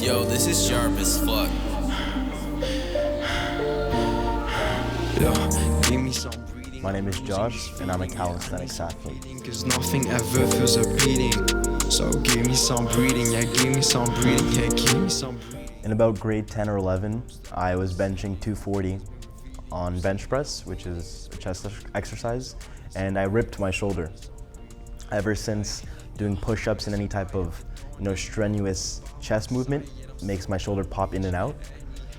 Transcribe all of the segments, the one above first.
Yo, this is sharp as fuck. My name is Josh, and I'm a calisthenics athlete. Cause nothing ever feels appealing. So give me some breathing, yeah, give me some breathing, yeah, give me some breathing. In about grade 10 or 11, I was benching 240 on bench press, which is a chest exercise, and I ripped my shoulder. Ever since, doing push-ups and any type of strenuous chest movement makes my shoulder pop in and out.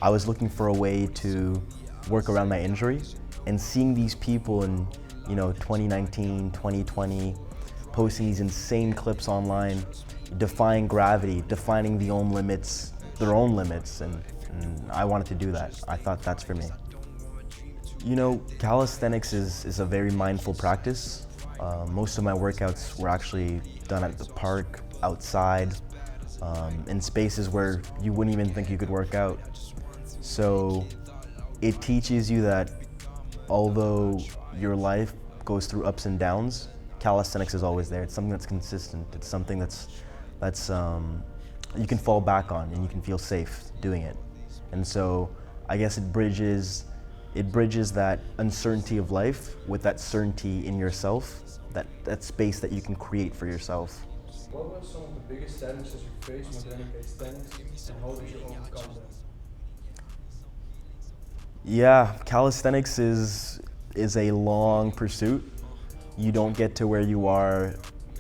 I was looking for a way to work around my injury, and seeing these people in 2019, 2020, posting these insane clips online, defying gravity, defining their own limits, and I wanted to do that. I thought that's for me. Calisthenics is a very mindful practice. Most of my workouts were actually done at the park, outside, in spaces where you wouldn't even think you could work out. So it teaches you that although your life goes through ups and downs, calisthenics is always there. It's something that's consistent. It's something that's you can fall back on and you can feel safe doing it. And so I guess it bridges that uncertainty of life with that certainty in yourself, that space that you can create for yourself. What were some of the biggest challenges you faced when learning calisthenics, and how did you overcome them? Yeah, calisthenics is a long pursuit. You don't get to where you are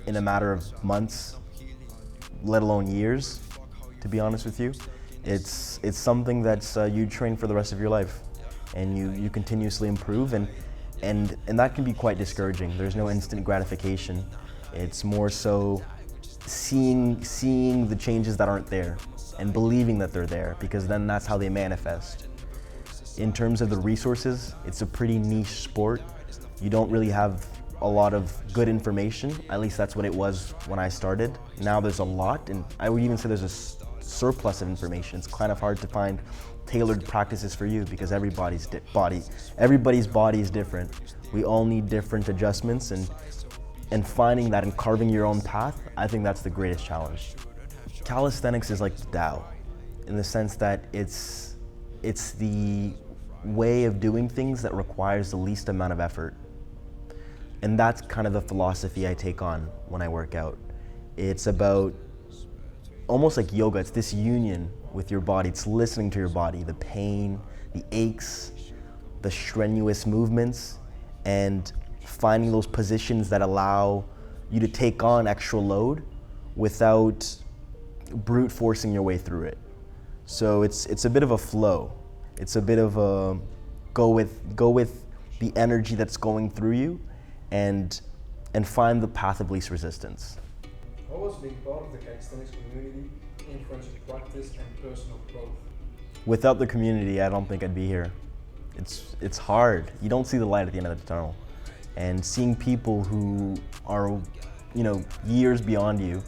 in a matter of months, let alone years, to be honest with you. It's something that's you train for the rest of your life, and you continuously improve, and that can be quite discouraging. There's no instant gratification. It's more so seeing the changes that aren't there and believing that they're there, because then that's how they manifest. In terms of the resources, it's a pretty niche sport. You don't really have a lot of good information. At least that's what it was when I started. Now there's a lot, and I would even say there's a surplus of information. It's kind of hard to find tailored practices for you because everybody's body is different. We all need different adjustments, and finding that and carving your own path, I think that's the greatest challenge. Calisthenics is like the Tao, in the sense that it's the way of doing things that requires the least amount of effort. And that's kind of the philosophy I take on when I work out. It's about almost like yoga. It's this union with your body. It's listening to your body, the pain, the aches, the strenuous movements, and finding those positions that allow you to take on extra load without brute forcing your way through it. So it's a bit of a flow. It's a bit of a go with the energy that's going through you, and find the path of least resistance. How was being part of the calisthenics community influence your practice and personal growth? Without the community, I don't think I'd be here. It's hard. You don't see the light at the end of the tunnel. And seeing people who are, years beyond you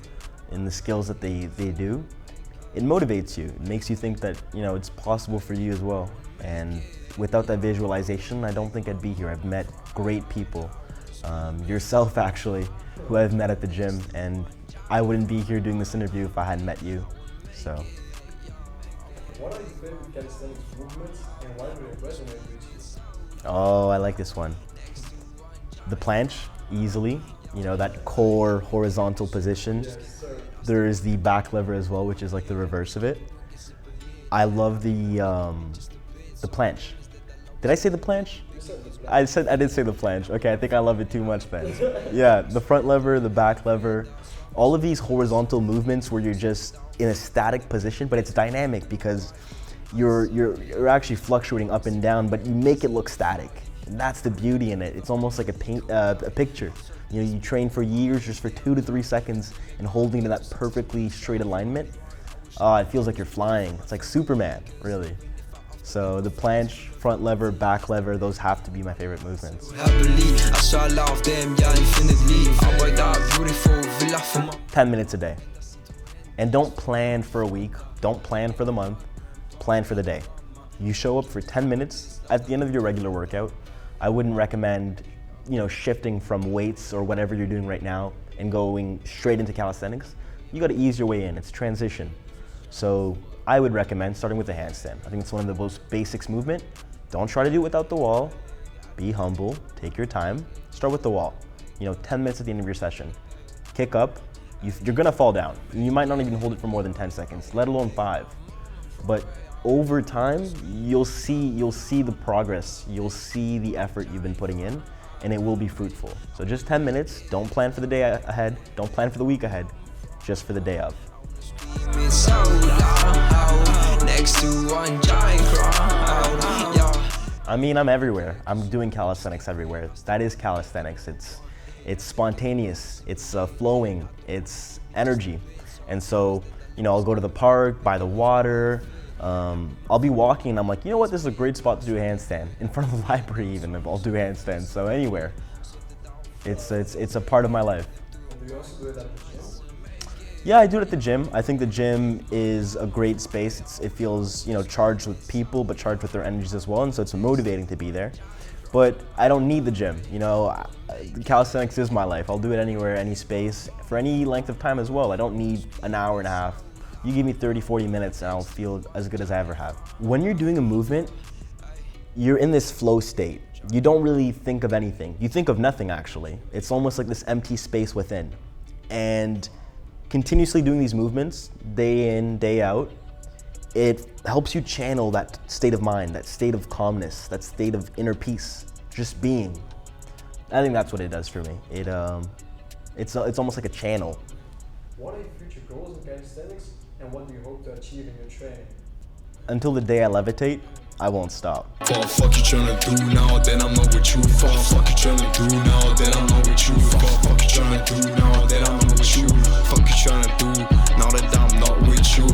in the skills that they do, it motivates you. It makes you think that, it's possible for you as well. And without that visualization, I don't think I'd be here. I've met great people, yourself actually, who I've met at the gym, and I wouldn't be here doing this interview if I hadn't met you, so. What are your favorite calisthenics movements, and why do they resonate with you? Oh, I like this one. The planche, easily, that core horizontal position. Yes, sir. There is the back lever as well, which is like the reverse of it. I love the planche. Did I say the planche? You said the planche. I did say the planche. Okay, I think I love it too much then. Yeah, the front lever, the back lever, all of these horizontal movements where you're just in a static position, but it's dynamic because you're actually fluctuating up and down, but you make it look static. And that's the beauty in it. It's almost like a picture. You train for years just for 2 to 3 seconds and holding to that perfectly straight alignment. It feels like you're flying. It's like Superman, really. So the planche, front lever, back lever, those have to be my favorite movements. 10 minutes a day. And don't plan for a week, don't plan for the month, plan for the day. You show up for 10 minutes at the end of your regular workout. I wouldn't recommend shifting from weights or whatever you're doing right now and going straight into calisthenics. You got to ease your way in. It's transition. So I would recommend starting with the handstand. I think it's one of the most basics movement. Don't try to do it without the wall. Be humble, take your time. Start with the wall. 10 minutes at the end of your session. Kick up, you're gonna fall down. You might not even hold it for more than 10 seconds, let alone 5. But over time, you'll see the progress, you'll see the effort you've been putting in, and it will be fruitful. So just 10 minutes, don't plan for the day ahead, don't plan for the week ahead, just for the day of. I mean, I'm everywhere. I'm doing calisthenics everywhere. That is calisthenics. It's spontaneous, it's flowing, it's energy. And so, I'll go to the park, by the water, I'll be walking and I'm like, you know what, this is a great spot to do a handstand. In front of the library even, I'll do handstands, so anywhere. It's a part of my life. And do you also do it at the gym? Yeah, I do it at the gym. I think the gym is a great space. It feels, charged with people, but charged with their energies as well, and so it's motivating to be there. But I don't need the gym, Calisthenics is my life. I'll do it anywhere, any space, for any length of time as well. I don't need an hour and a half. You give me 30, 40 minutes and I'll feel as good as I ever have. When you're doing a movement, you're in this flow state. You don't really think of anything. You think of nothing, actually. It's almost like this empty space within. And continuously doing these movements, day in, day out, it helps you channel that state of mind, that state of calmness, that state of inner peace, just being. I think that's what it does for me. It's almost like a channel. What are your future goals in calisthenics, and what do you hope to achieve in your training? Until the day I levitate, I won't stop. Fuck you tryna do now, then I'm not with you. Fuck you tryna do now, then I'm not with you. Fuck you tryna do now, then I'm not with you. Fuck you tryna do now that I'm not with you.